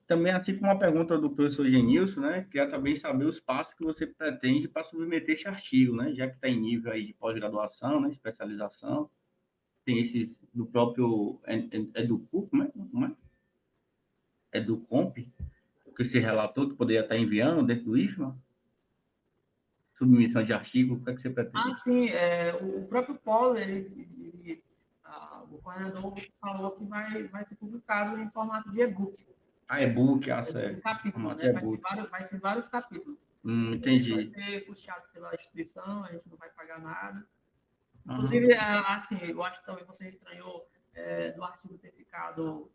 S4: Também, assim como uma pergunta do professor Genilson, né? Queria também saber os passos que você pretende para submeter esse artigo, né? Já que está em nível aí de pós-graduação, né? Especialização. Tem esses do próprio Educomp, né? Educomp, que você relatou que poderia estar enviando dentro do IFMA. Submissão de artigo, o que é que você pretende?
S2: Sim, o próprio Polo, o coordenador falou que vai ser publicado em formato de e-book.
S4: E-book,
S2: Um
S4: certo.
S2: capítulo,
S4: Formato
S2: né?
S4: e-book.
S2: Vai ser vários capítulos.
S4: Entendi.
S2: Vai ser puxado pela instituição, a gente não vai pagar nada.
S4: Aham.
S2: Inclusive, assim, eu acho que também você estranhou do artigo ter ficado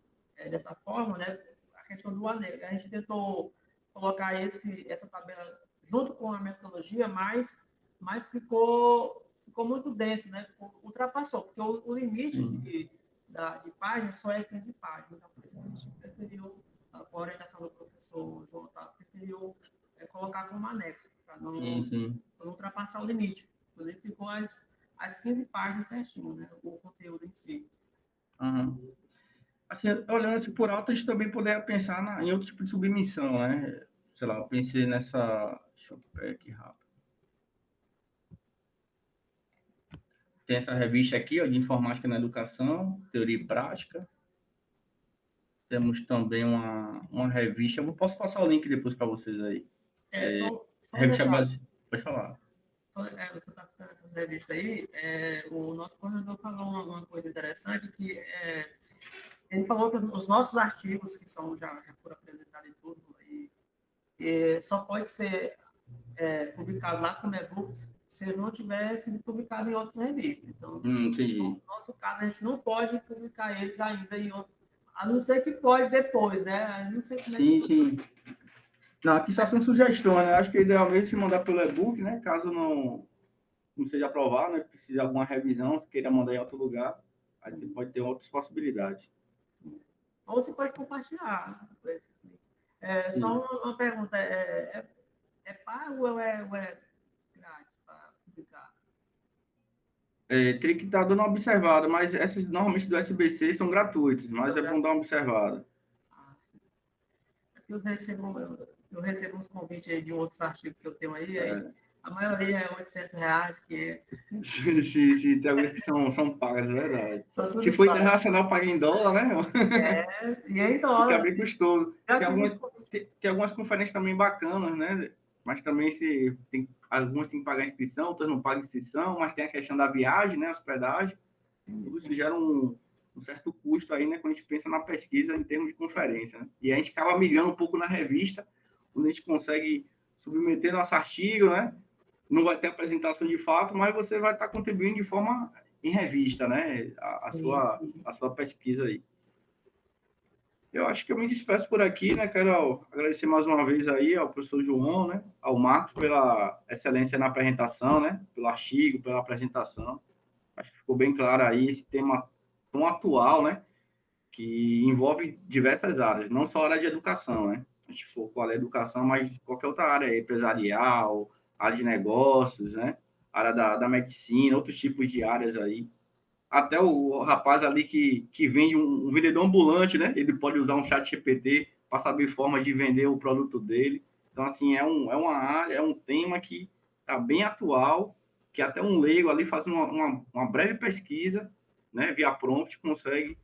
S2: dessa forma, né? A questão do anexo. A gente tentou colocar essa tabela junto com a metodologia, mas ficou muito denso, né? Ultrapassou, porque o limite de páginas só é 15 páginas. Então, por isso a gente preferiu, com a orientação do professor João Otávio, preferiu colocar como anexo, para não ultrapassar o limite. Inclusive, ficou as 15 páginas certinho, né? O conteúdo em si.
S4: Uhum. Assim, olhando assim por alto, a gente também poderia pensar em outro tipo de submissão, né? Sei lá, eu pensei nessa... Deixa eu pegar aqui rápido. Tem essa revista aqui, ó, de Informática na Educação, Teoria e Prática. Temos também uma revista, eu posso passar o link depois para vocês aí.
S2: Só
S4: revista base... Pode falar.
S2: Você está citando essas revistas aí, o nosso coordenador falou uma coisa interessante, que ele falou que os nossos artigos, que já foram apresentados em tudo, só pode ser publicado lá como e-books se ele não tiver sido publicado em outras revistas. Então, no nosso caso, a gente não pode publicar eles ainda em outros, a não ser que pode depois, né? Não sei como
S4: sim. Não, aqui só são sugestões, né? Acho que idealmente se mandar pelo e-book, né? Caso não seja aprovado, né? Precisa de alguma revisão, se queira mandar em outro lugar, aí você pode ter outras possibilidades.
S2: Ou você pode compartilhar com esses links. Só uma pergunta, é pago ou é grátis para publicar?
S4: Teria que estar dando uma observada, mas essas normalmente do SBC são gratuitas, mas é bom dar uma observada.
S2: Sim. Aqui eu recebo uns convites aí de outros artigos que eu tenho aí, a maioria é R$800, que
S4: Sim, tem algumas que são pagas, é verdade. Se for internacional, paga em dólar, né?
S2: E é em dólar.
S4: Fica bem custoso. Tem algumas conferências também bacanas, né? Mas também algumas tem que pagar inscrição, outras não pagam inscrição, mas tem a questão da viagem, né? Hospedagem. Tudo isso gera um certo custo aí, né? Quando a gente pensa na pesquisa em termos de conferência, né? E a gente acaba migrando um pouco na revista, onde a gente consegue submeter nosso artigo, né? Não vai ter apresentação de fato, mas você vai estar contribuindo de forma em revista, né? A sua pesquisa aí. Eu acho que eu me despeço por aqui, né? Quero agradecer mais uma vez aí ao professor João, né? Ao Marcos pela excelência na apresentação, né? Pelo artigo, pela apresentação. Acho que ficou bem claro aí esse tema tão atual, né? Que envolve diversas áreas, não só a área de educação, né? A gente focou a educação, mas qualquer outra área, empresarial, área de negócios, né? Área da medicina, outros tipos de áreas aí. Até o rapaz ali que vende um vendedor ambulante, né? Ele pode usar um chat GPT para saber forma de vender o produto dele. Então, assim, é uma área, é um tema que está bem atual, que até um leigo ali faz uma breve pesquisa, né? Via prompt, consegue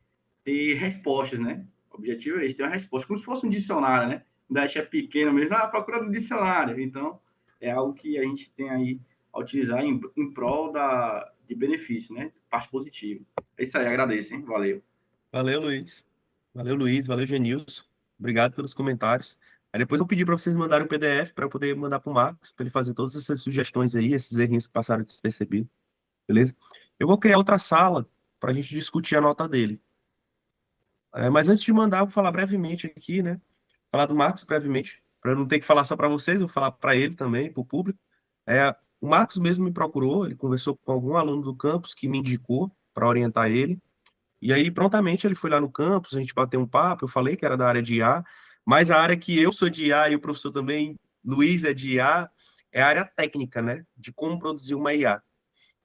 S4: ter respostas, né? O objetivo é esse, ter uma resposta, como se fosse um dicionário, né? O Dash é pequeno mesmo, procura no dicionário. Então, é algo que a gente tem aí a utilizar em prol de benefício, né? Parte positiva. É isso aí, agradeço, hein? Valeu.
S1: Valeu, Luiz. Valeu, Genilson. Obrigado pelos comentários. Aí depois eu pedi para vocês mandarem o PDF para eu poder mandar para o Marcos, para ele fazer todas essas sugestões aí, esses errinhos que passaram despercebidos. Beleza? Eu vou criar outra sala para a gente discutir a nota dele. Mas antes de mandar, eu vou falar brevemente aqui, né? Falar do Marcos brevemente, para eu não ter que falar só para vocês, eu vou falar para ele também, para o público. O Marcos mesmo me procurou, ele conversou com algum aluno do campus que me indicou para orientar ele. E aí, prontamente, ele foi lá no campus, a gente bateu um papo, eu falei que era da área de IA, mas a área que eu sou de IA e o professor também, Luiz, é de IA, é a área técnica, né? De como produzir uma IA.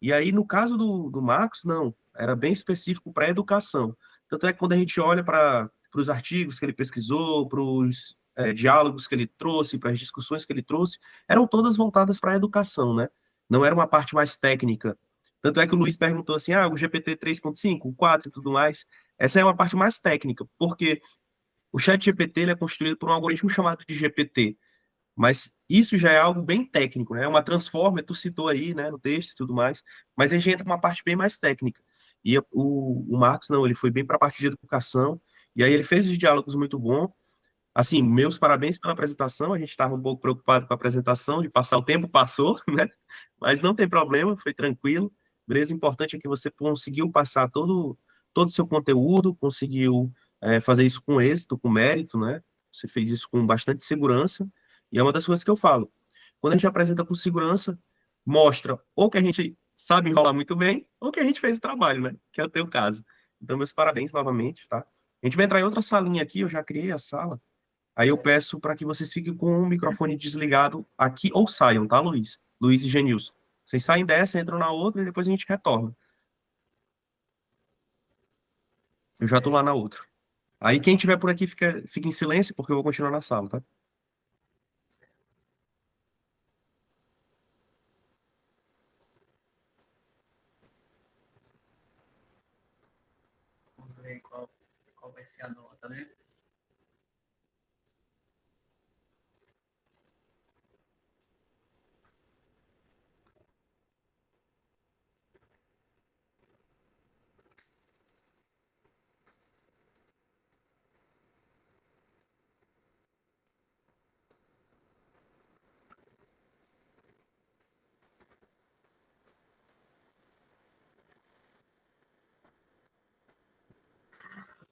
S1: E aí, no caso do Marcos, não, era bem específico para a educação. Tanto é que quando a gente olha para os artigos que ele pesquisou, para os diálogos que ele trouxe, para as discussões que ele trouxe, eram todas voltadas para a educação, né? Não era uma parte mais técnica. Tanto é que o Luiz perguntou assim, o GPT 3.5, o 4 e tudo mais. Essa é uma parte mais técnica, porque o chat GPT ele é construído por um algoritmo chamado de GPT, mas isso já é algo bem técnico, né? É uma transformer, tu citou aí, né, no texto e tudo mais, mas a gente entra uma parte bem mais técnica. E o Marcos, não, ele foi bem para a parte de educação, e aí ele fez os diálogos muito bom, Assim, meus parabéns pela apresentação. A gente estava um pouco preocupado com a apresentação, de passar o tempo, passou, né? Mas não tem problema, foi tranquilo. Beleza? O importante é que você conseguiu passar todo o seu conteúdo, conseguiu fazer isso com êxito, com mérito, né? Você fez isso com bastante segurança. E é uma das coisas que eu falo. Quando a gente apresenta com segurança, mostra ou que a gente sabe enrolar muito bem, ou que a gente fez o trabalho, né? Que é o teu caso. Então, meus parabéns novamente, tá? A gente vai entrar em outra salinha aqui, eu já criei a sala. Aí eu peço para que vocês fiquem com o microfone desligado aqui ou saiam, tá, Luiz? Luiz e Genilson. Vocês saem dessa, entram na outra e depois a gente retorna. Eu já tô lá na outra. Aí quem tiver por aqui fica em silêncio, porque eu vou continuar na sala, tá?
S2: Vamos ver qual vai ser a nota, né?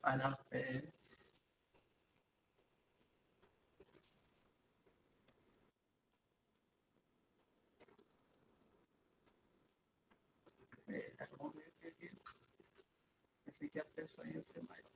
S2: Vai na fé. Vamos ver aqui. Pensei que a pressão ia ser maior.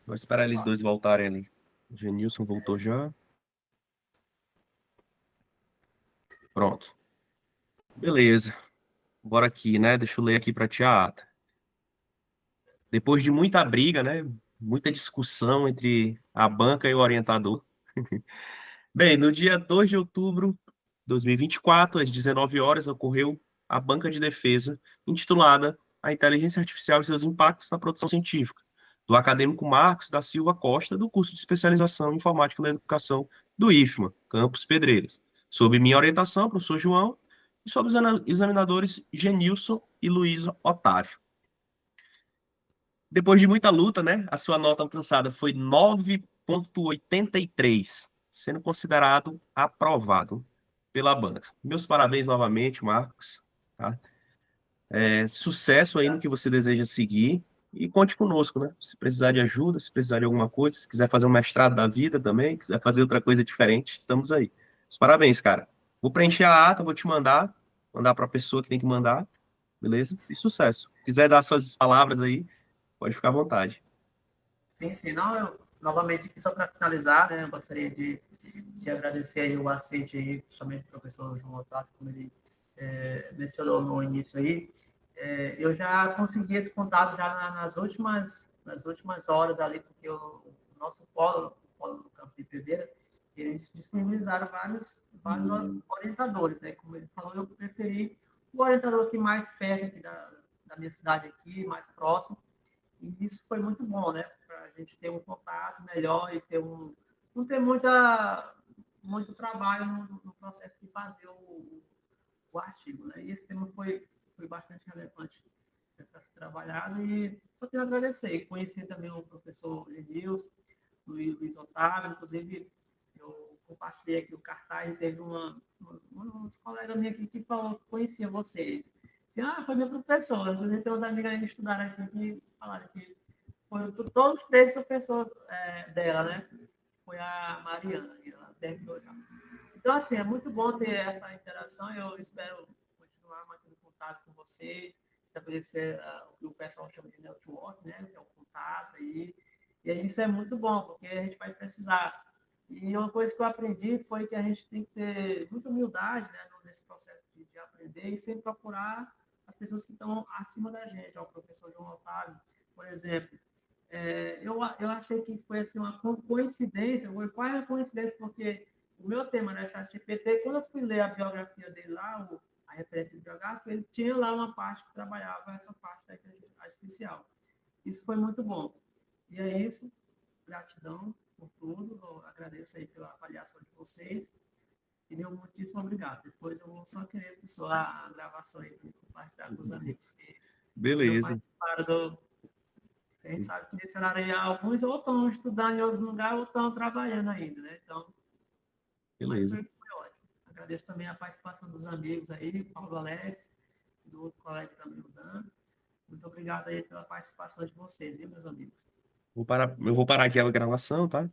S1: Vou esperar eles dois voltarem ali. O Genilson voltou já. Pronto. Beleza. Bora aqui, né? Deixa eu ler aqui para ti a ata. Depois de muita briga, né? Muita discussão entre a banca e o orientador. Bem, no dia 2 de outubro de 2024, às 19 horas, ocorreu a banca de defesa intitulada A Inteligência Artificial e seus Impactos na Produção Científica, do acadêmico Marcos da Silva Costa, do curso de especialização em Informática na Educação do IFMA, Campus Pedreiras, sob minha orientação, professor João, e sob os examinadores Genilson e Luiz Otávio. Depois de muita luta, né, a sua nota alcançada foi 9,83, sendo considerado aprovado pela banca. Meus parabéns novamente, Marcos. Tá? Sucesso aí no que você deseja seguir e conte conosco, né? Se precisar de ajuda, se precisar de alguma coisa, se quiser fazer um mestrado da vida também, quiser fazer outra coisa diferente, estamos aí. Os parabéns, cara. Vou preencher a ata, vou te mandar para a pessoa que tem que mandar, beleza? E sucesso. Se quiser dar suas palavras aí, pode ficar à vontade.
S2: Sim, sim. Não, novamente, aqui só para finalizar, né, eu gostaria de agradecer aí o aceite aí, principalmente o professor João Otávio, como ele mencionou no início aí. Eu já consegui esse contato já nas últimas horas ali, porque o nosso polo do Campo de Pedreira, eles disponibilizaram vários orientadores, né? Como ele falou, eu preferi o orientador aqui mais perto aqui da minha cidade aqui, mais próximo. E isso foi muito bom, né? Para a gente ter um contato melhor e não ter muito trabalho no processo de fazer o artigo, né? E esse tema foi bastante relevante para ser trabalhado e só quero agradecer. Conheci também o professor Genilson, Luiz Otávio, inclusive eu compartilhei aqui o cartaz e teve uns colegas minhas aqui que falou que conhecia vocês. Assim, foi meu professor. Inclusive, tem uns amigos aí que estudaram aqui que falaram que foram todos os 3 professores dela, né? Foi a Mariana, e ela terminou já. Então, assim, é muito bom ter essa interação. Eu espero continuar mantendo contato com vocês, estabelecer o que o pessoal chama de network, né? Que é o contato aí. E isso é muito bom, porque a gente vai precisar. E uma coisa que eu aprendi foi que a gente tem que ter muita humildade, né, nesse processo de aprender e sempre procurar as pessoas que estão acima da gente. O professor João Otávio, por exemplo, eu achei que foi assim, uma coincidência. Qual é a coincidência? Porque o meu tema era ChatGPT. Quando eu fui ler a biografia dele lá, a referência biográfica, ele tinha lá uma parte que trabalhava essa parte da inteligência artificial. Isso foi muito bom. E é isso. Gratidão por tudo. Eu agradeço aí pela avaliação de vocês. E meu muitíssimo obrigado. Depois eu vou só querer a gravação aí para compartilhar com os amigos que
S1: Beleza.
S2: participaram a gente sabe que nesse horário aí, alguns ou estão estudando em outros lugares ou estão trabalhando ainda, né? Então,
S1: Beleza.
S2: mas foi ótimo. Agradeço também a participação dos amigos aí, Paulo Alex, do outro colega também, o Dan. Muito obrigado aí pela participação de vocês, viu, meus amigos?
S1: Eu vou parar aqui a gravação, tá?